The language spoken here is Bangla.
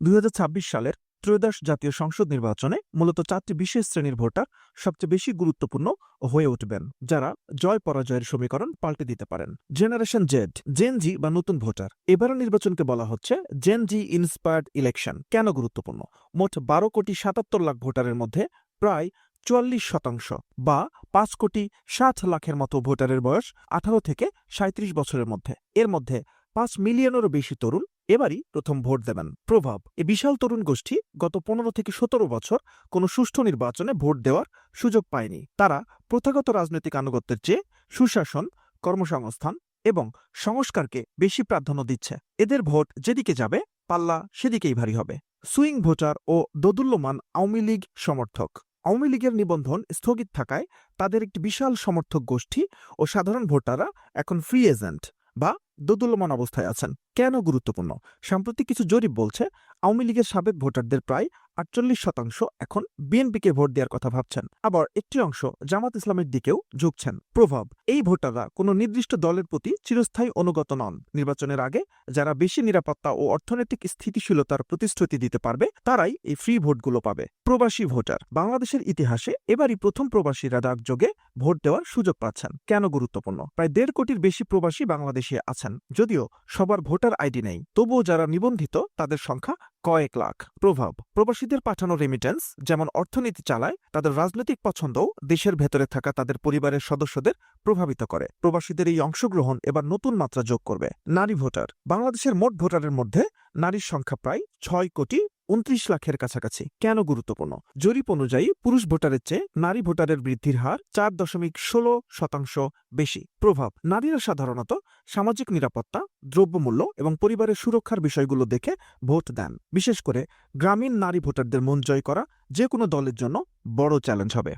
2026 সালের ত্রয়োদশ জাতীয় সংসদ নির্বাচনে মূলত 4টি বিশেষ শ্রেণীর ভোটার সবচেয়ে বেশি গুরুত্বপূর্ণ হয়ে উঠবেন, যারা জয় পরাজয়ের সমীকরণ পাল্টে দিতে পারেন। জেনারেশন জেড, জেন জি বা নতুন ভোটার। এবারের নির্বাচনকে বলা হচ্ছে জেন জি ইন্সপায়ার্ড ইলেকশন। কেন গুরুত্বপূর্ণ? মোট 12,77,00,000 ভোটারের মধ্যে প্রায় 44% বা 5,60,00,000-এর মতো ভোটারের বয়স 18 থেকে 37 বছরের মধ্যে। এর মধ্যে 5 মিলিয়নেরও বেশি তরুণ এবারই প্রথম ভোট দেবেন। প্রভাব: এ বিশাল তরুণ গোষ্ঠী গত 15 থেকে 17 বছর কোনো সুষ্ঠু নির্বাচনে ভোট দেওয়ার সুযোগ পায়নি। তারা প্রথাগত রাজনৈতিক আনুগত্যের চেয়ে সুশাসন, কর্মসংস্থান এবং সংস্কারকে বেশি প্রাধান্য দিচ্ছে। এদের ভোট যেদিকে যাবে, পাল্লা সেদিকেই ভারী হবে। সুইং ভোটার ও দোদুল্যমান আওয়ামী লীগ সমর্থক। আওয়ামী লীগের নিবন্ধন স্থগিত থাকায় তাদের একটি বিশাল সমর্থক গোষ্ঠী ও সাধারণ ভোটাররা এখন ফ্রি এজেন্ট বা দোদুল্যমান অবস্থায় আছেন। কেন গুরুত্বপূর্ণ? সাম্প্রতিক কিছু জরিপ বলছে আওয়ামী লীগের সাবেক ভোটারদের প্রায় 48% এখন বিএনপিকে ভোট দেওয়ার কথা ভাবছেন। আবার একটি অংশ জামাত ইসলামের দিকেও ঝুঁকছেন। প্রভাব: এই ভোটাররা কোনো নির্দিষ্ট দলের প্রতি চিরস্থায়ী অনুগত নন। নির্বাচনের আগে যারা বেশি নিরাপত্তা ও অর্থনৈতিক স্থিতিশীলতার প্রতিশ্রুতি দিতে পারবে, তারাই এই ফ্রি ভোটগুলো পাবে। প্রবাসী ভোটার। বাংলাদেশের ইতিহাসে এবারই প্রথম প্রবাসীরা ডাকযোগে ভোট দেওয়ার সুযোগ পাচ্ছেন। কেন গুরুত্বপূর্ণ? প্রায় 1.5 কোটির বেশি প্রবাসী বাংলাদেশে আছেন। যদিও সবার ভোটার আইডি নেই, তবুও যারা নিবন্ধিত তাদের সংখ্যা কয়েক লাখ। প্রভাব: প্রবাসীদের পাঠানো রেমিটেন্স যেমন অর্থনীতি চালায়, তাদের রাজনৈতিক পছন্দও দেশের ভেতরে থাকা তাদের পরিবারের সদস্যদের প্রভাবিত করে। প্রবাসীদের এই অংশগ্রহণ এবার নতুন মাত্রা যোগ করবে। নারী ভোটার। বাংলাদেশের মোট ভোটারের মধ্যে নারীর সংখ্যা প্রায় 6,29,00,000-এর কাছাকাছি। কেন গুরুত্বপূর্ণ? জরিপ অনুযায়ী পুরুষ ভোটারের চেয়ে নারী ভোটারের বৃদ্ধির হার 4.16% বেশি। প্রভাব: নারীরা সাধারণত সামাজিক নিরাপত্তা, দ্রব্যমূল্য এবং পরিবারের সুরক্ষার বিষয়গুলো দেখে ভোট দেন। বিশেষ করে গ্রামীণ নারী ভোটারদের মন জয় করা যে কোনো দলের জন্য বড় চ্যালেঞ্জ হবে।